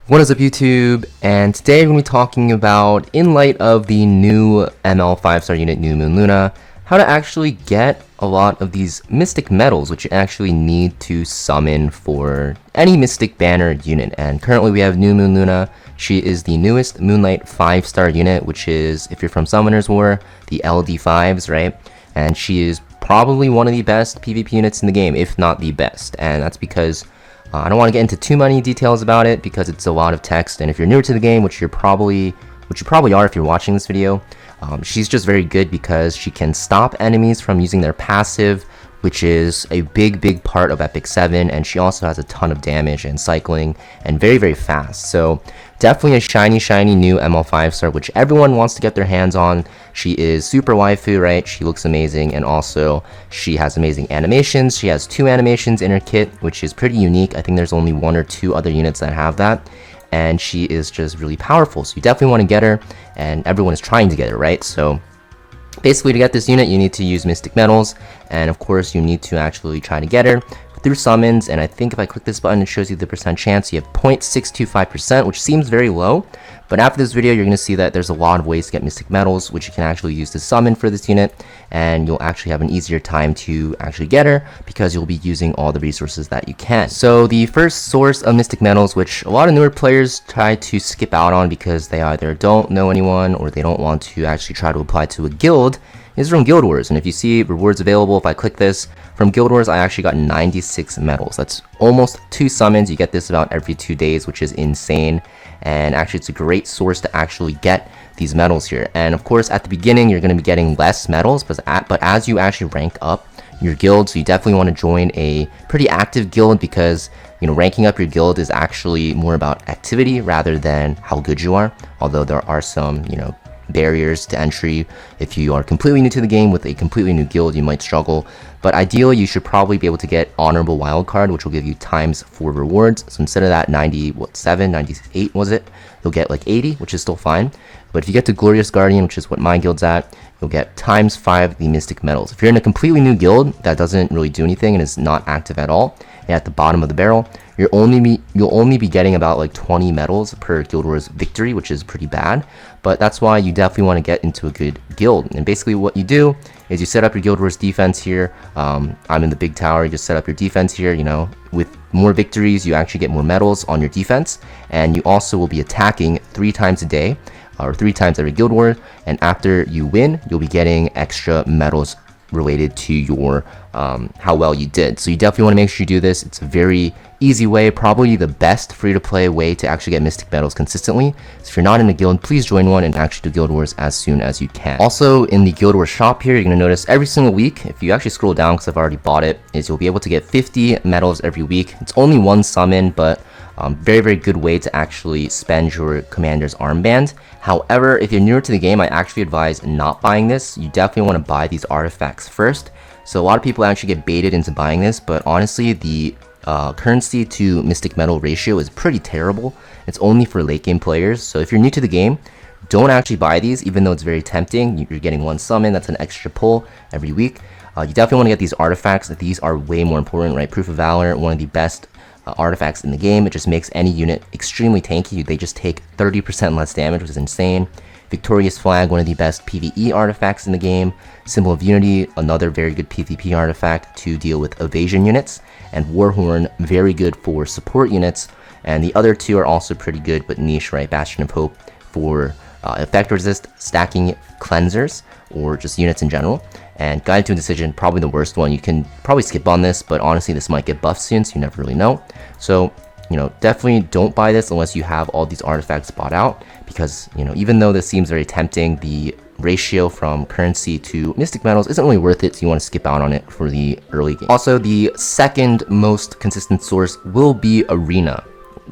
What is up, YouTube? And today we're going to be talking about, in light of the new ML 5-star unit New Moon Luna, how to actually get a lot of these mystic medals, which you actually need to summon for any mystic banner unit. And currently we have New Moon Luna. She is the newest Moonlight 5-star unit, which is, if you're from Summoner's War, the LD5s, right? And she is probably one of the best PvP units in the game, if not the best. And that's because I don't want to get into too many details about it because it's a lot of text, and if you're newer to the game, which you probably are if you're watching this video, she's just very good because she can stop enemies from using their passive, which is a big part of Epic 7, and she also has a ton of damage and cycling and very fast. So definitely a shiny new ML 5-star, which everyone wants to get their hands on. She is super waifu, right? She looks amazing, and also she has amazing animations. She has 2 animations in her kit, which is pretty unique. I think there's only 1 or 2 other units that have that, and she is just really powerful. So you definitely want to get her, and everyone is trying to get her, right? So basically, to get this unit, you need to use Mystic Metals, and of course, you need to actually try to get her through summons. And I think if I click this button, it shows you the percent chance. You have 0.625%, which seems very low, but after this video, you're going to see that there's a lot of ways to get Mystic Metals, which you can actually use to summon for this unit, and you'll actually have an easier time to actually get her because you'll be using all the resources that you can. So the first source of Mystic Metals, which a lot of newer players try to skip out on because they either don't know anyone or they don't want to actually try to apply to a guild, is from Guild Wars. And if you see rewards available, if I click this, from Guild Wars, I actually got 96 medals. That's almost 2 summons. You get this about every 2 days, which is insane. And actually, it's a great source to actually get these medals here. And of course, at the beginning, you're going to be getting less medals, but as you actually rank up your guild, so you definitely want to join a pretty active guild because, you know, ranking up your guild is actually more about activity rather than how good you are. Although there are some, you know, barriers to entry. If you are completely new to the game with a completely new guild, you might struggle, but ideally you should probably be able to get honorable wildcard, which will give you ×4 rewards. So instead of that 98 was it, you'll get like 80, which is still fine. But if you get to Glorious Guardian, which is what my guild's at, you'll get ×5 the Mystic Metals. If you're in a completely new guild that doesn't really do anything and is not active at all, and at the bottom of the barrel, you'll only be getting about like 20 medals per Guild Wars victory, which is pretty bad. But that's why you definitely want to get into a good guild. And basically what you do is you set up your Guild Wars defense here. I'm in the big tower. You just set up your defense here. You know, with more victories, you actually get more medals on your defense, and you also will be attacking 3 times a day, or 3 times every Guild War. And after you win, you'll be getting extra medals related to your how well you did. So you definitely want to make sure you do this. It's a very easy way, probably the best free-to-play way to actually get Mystic Metals consistently. So if you're not in a guild, please join one and actually do Guild Wars as soon as you can. Also, in the Guild Wars shop here, you're going to notice every single week, if you actually scroll down because I've already bought it, is you'll be able to get 50 medals every week. It's only 1 summon, but very good way to actually spend your commander's armband. However, if you're newer to the game, I actually advise not buying this. You definitely want to buy these artifacts first. So a lot of people actually get baited into buying this, but honestly, the currency to Mystic Metal ratio is pretty terrible. It's only for late game players. So if you're new to the game, don't actually buy these, even though it's very tempting. You're getting 1 summon, that's an extra pull every week. You definitely want to get these artifacts. These are way more important, right? Proof of Valor, one of the best artifacts in the game. It just makes any unit extremely tanky. They just take 30% less damage, which is insane. Victorious Flag, one of the best PvE artifacts in the game. Symbol of Unity, another very good PvP artifact to deal with evasion units. And Warhorn, very good for support units. And the other 2 are also pretty good but niche, right? Bastion of Hope for effect resist, stacking cleansers, or just units in general. And Guided to Indecision, probably the worst one. You can probably skip on this, but honestly this might get buffed soon, so you never really know. So, you know, definitely don't buy this unless you have all these artifacts bought out, because, you know, even though this seems very tempting, the ratio from currency to Mystic Metals isn't really worth it, so you want to skip out on it for the early game. Also, the second most consistent source will be Arena,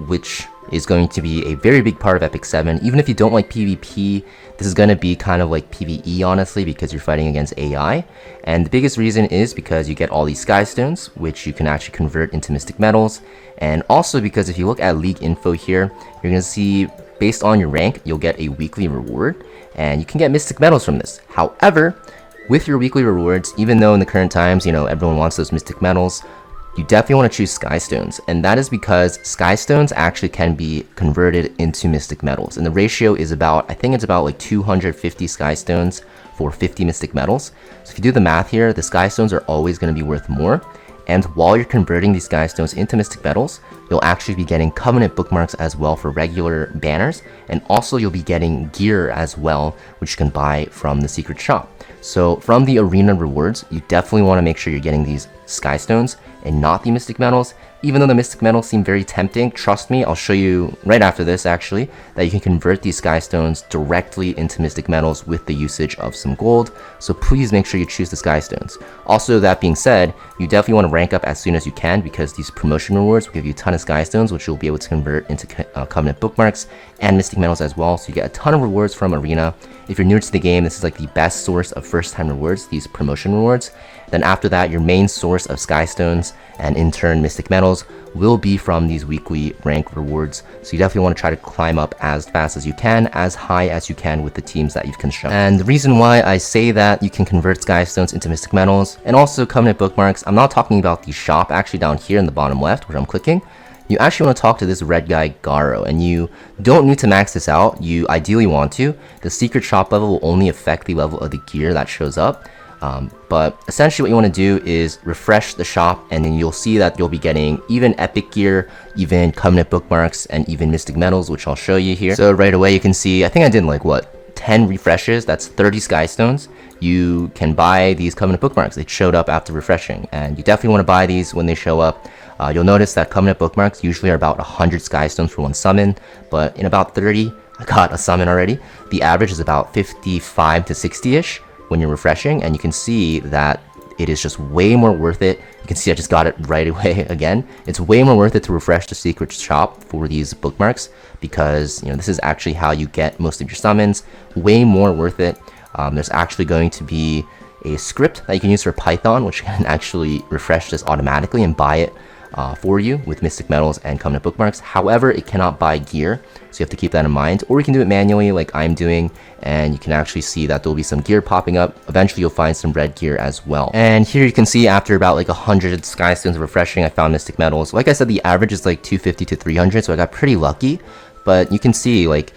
which is going to be a very big part of Epic 7. Even if you don't like PvP, this is going to be kind of like PvE, honestly, because you're fighting against AI. And the biggest reason is because you get all these Sky Stones, which you can actually convert into Mystic Metals. And also because if you look at League info here, you're going to see, based on your rank, you'll get a weekly reward, and you can get Mystic Metals from this. However, with your weekly rewards, even though in the current times, you know, everyone wants those Mystic Metals, you definitely want to choose Sky Stones, and that is because Sky Stones actually can be converted into Mystic Metals, and the ratio is about, I think it's about like 250 Sky Stones for 50 Mystic Metals. So if you do the math here, the Sky Stones are always going to be worth more, and while you're converting these Sky Stones into Mystic Metals, you'll actually be getting Covenant bookmarks as well for regular banners, and also you'll be getting gear as well, which you can buy from the secret shop. So from the arena rewards, you definitely want to make sure you're getting these Sky Stones and not the Mystic Metals. Even though the Mystic Metals seem very tempting, trust me, I'll show you right after this actually, that you can convert these Sky Stones directly into Mystic Metals with the usage of some gold. So please make sure you choose the Sky Stones. Also, that being said, you definitely want to rank up as soon as you can, because these promotion rewards will give you a ton of Sky Stones, which you'll be able to convert into Covenant bookmarks and Mystic Metals as well. So you get a ton of rewards from Arena. If you're new to the game, this is like the best source of first-time rewards, these promotion rewards. Then after that, your main source of Sky Stones and in turn Mystic Metals will be from these weekly rank rewards. So you definitely want to try to climb up as fast as you can, as high as you can with the teams that you've constructed. And the reason why I say that you can convert Sky Stones into Mystic Metals and also Covenant bookmarks, I'm not talking about the shop actually down here in the bottom left where I'm clicking. You actually want to talk to this red guy, Garo, and you don't need to max this out. You ideally want to. The secret shop level will only affect the level of the gear that shows up. But essentially what you want to do is refresh the shop, and then you'll see that you'll be getting even epic gear, even Covenant bookmarks, and even Mystic Metals, which I'll show you here. So right away you can see, I think I did like what, 10 refreshes, that's 30 Sky Stones. You can buy these Covenant bookmarks. They showed up after refreshing, and you definitely want to buy these when they show up. You'll notice that Covenant bookmarks usually are about 100 Sky Stones for one summon, but in about 30, I got a summon already. The average is about 55 to 60-ish when you're refreshing, and you can see that it is just way more worth it. You can see I just got it right away again. It's way more worth it to refresh the secret shop for these bookmarks, because this is actually how you get most of your summons. Way more worth it. There's actually going to be a script that you can use for Python, which can actually refresh this automatically and buy it for you with Mystic Metals and Covenant bookmarks. However, it cannot buy gear, so you have to keep that in mind. Or you can do it manually like I'm doing, and you can actually see that there'll be some gear popping up. Eventually you'll find some red gear as well. And here you can see after about like 100 Sky Stones of refreshing, I found Mystic Metals. Like I said, the average is like 250 to 300, so I got pretty lucky. But you can see like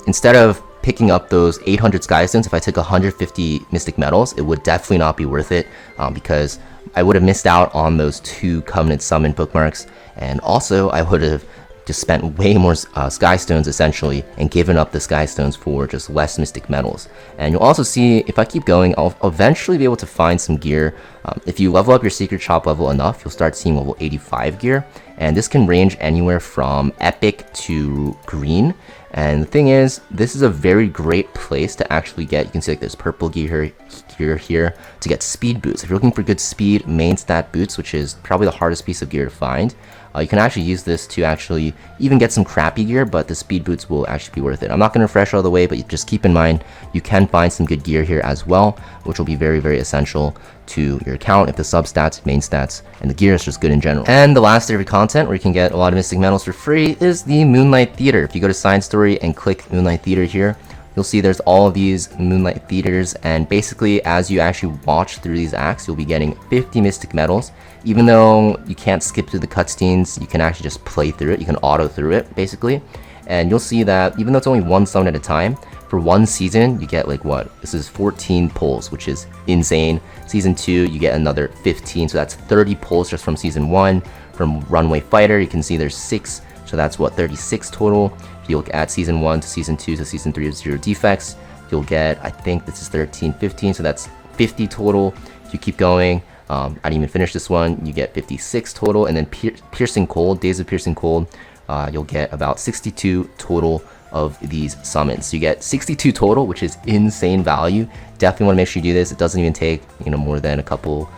instead of picking up those 800 Sky Stones, if I took 150 Mystic Metals, it would definitely not be worth it, because I would have missed out on those 2 Covenant summon bookmarks, and also I would have just spent way more Sky Stones essentially and given up the Sky Stones for just less Mystic Metals. And you'll also see, if I keep going, I'll eventually be able to find some gear. If you level up your secret shop level enough, you'll start seeing level 85 gear, and this can range anywhere from epic to green. And the thing is, this is a very great place to actually get, you can see like there's purple gear here to get speed boots. If you're looking for good speed main stat boots, which is probably the hardest piece of gear to find, you can actually use this to actually even get some crappy gear, but the speed boots will actually be worth it. I'm not going to refresh all the way, but just keep in mind you can find some good gear here as well, which will be very, very essential to your account if the sub stats, main stats, and the gear is just good in general. And the last area of content where you can get a lot of Mystic Metals for free is the Moonlight Theater. If you go to Science Story and click Moonlight Theater here, you'll see there's all of these Moonlight Theaters, and basically as you actually watch through these acts, you'll be getting 50 Mystic Metals. Even though you can't skip through the cutscenes, you can actually just play through it. You can auto through it, basically. And you'll see that even though it's only one summon at a time, for one season, you get like what? This is 14 pulls, which is insane. Season 2, you get another 15, so that's 30 pulls just from Season 1. From Runway Fighter, you can see there's 6, so that's what, 36 total. If you look at Season 1 to Season 2 to Season 3 of Zero Defects, you'll get, I think this is 13, 15, so that's 50 total. If you keep going, I didn't even finish this one, you get 56 total, and then Piercing Cold, Days of Piercing Cold, you'll get about 62 total of these summons. So you get 62 total, which is insane value. Definitely want to make sure you do this. It doesn't even take more than a couple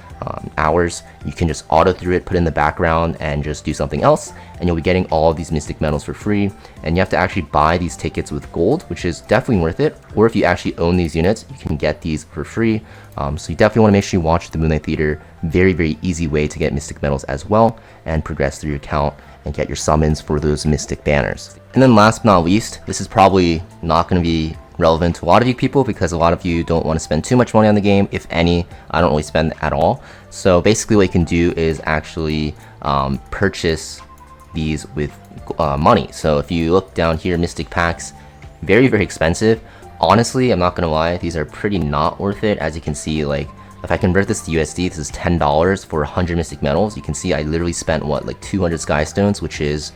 hours. You can just auto through it, put it in the background, and just do something else, and you'll be getting all of these Mystic Metals for free. And you have to actually buy these tickets with gold, which is definitely worth it. Or if you actually own these units, you can get these for free. So you definitely want to make sure you watch the Moonlight Theater. Very, very easy way to get Mystic Metals as well, and progress through your account and get your summons for those Mystic banners. And then last but not least, this is probably not going to be relevant to a lot of you people because a lot of you don't want to spend too much money on the game. If any, I don't really spend at all. So basically what you can do is actually purchase these with money. So if you look down here, Mystic Packs, very, very expensive. Honestly, I'm not gonna lie, these are pretty not worth it. As you can see, like, if I convert this to USD, this is $10 for 100 Mystic Metals. You can see I literally spent, what, like 200 Sky Stones, which is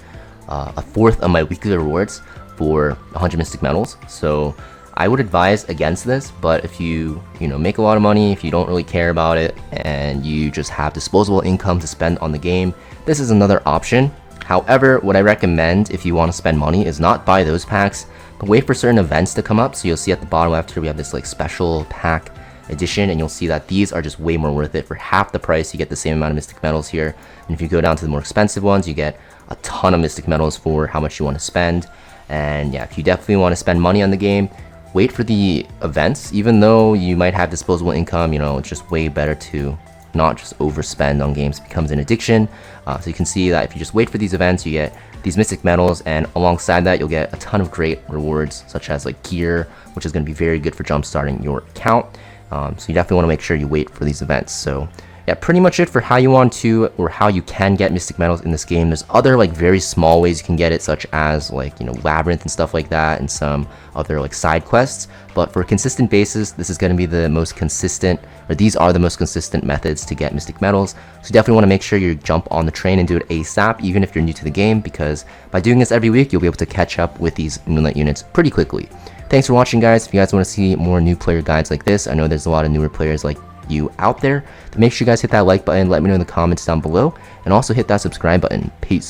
a fourth of my weekly rewards for 100 Mystic Metals. So I would advise against this, but if you make a lot of money, if you don't really care about it, and you just have disposable income to spend on the game, this is another option. However, what I recommend if you want to spend money is not buy those packs, but wait for certain events to come up. So you'll see at the bottom left here, we have this like special pack edition, and you'll see that these are just way more worth it. For half the price, you get the same amount of Mystic Metals here. And if you go down to the more expensive ones, you get a ton of Mystic Metals for how much you want to spend. And yeah, if you definitely want to spend money on the game, wait for the events. Even though you might have disposable income, it's just way better to not just overspend on games. It becomes an addiction. So you can see that if you just wait for these events, you get these Mystic Metals, and alongside that, you'll get a ton of great rewards, such as like gear, which is going to be very good for jumpstarting your account. So you definitely want to make sure you wait for these events. So yeah, pretty much it for how you want to, or how you can get Mystic Metals in this game. There's other like very small ways you can get it, such as like, Labyrinth and stuff like that, and some other like side quests. But for a consistent basis, this is going to be the most consistent, or these are the most consistent methods to get Mystic Metals. So you definitely want to make sure you jump on the train and do it ASAP, even if you're new to the game, because by doing this every week, you'll be able to catch up with these Moonlight units pretty quickly. Thanks for watching, guys. If you guys want to see more new player guides like this, I know there's a lot of newer players like you out there, but make sure you guys hit that like button, let me know in the comments down below, and also hit that subscribe button. Peace.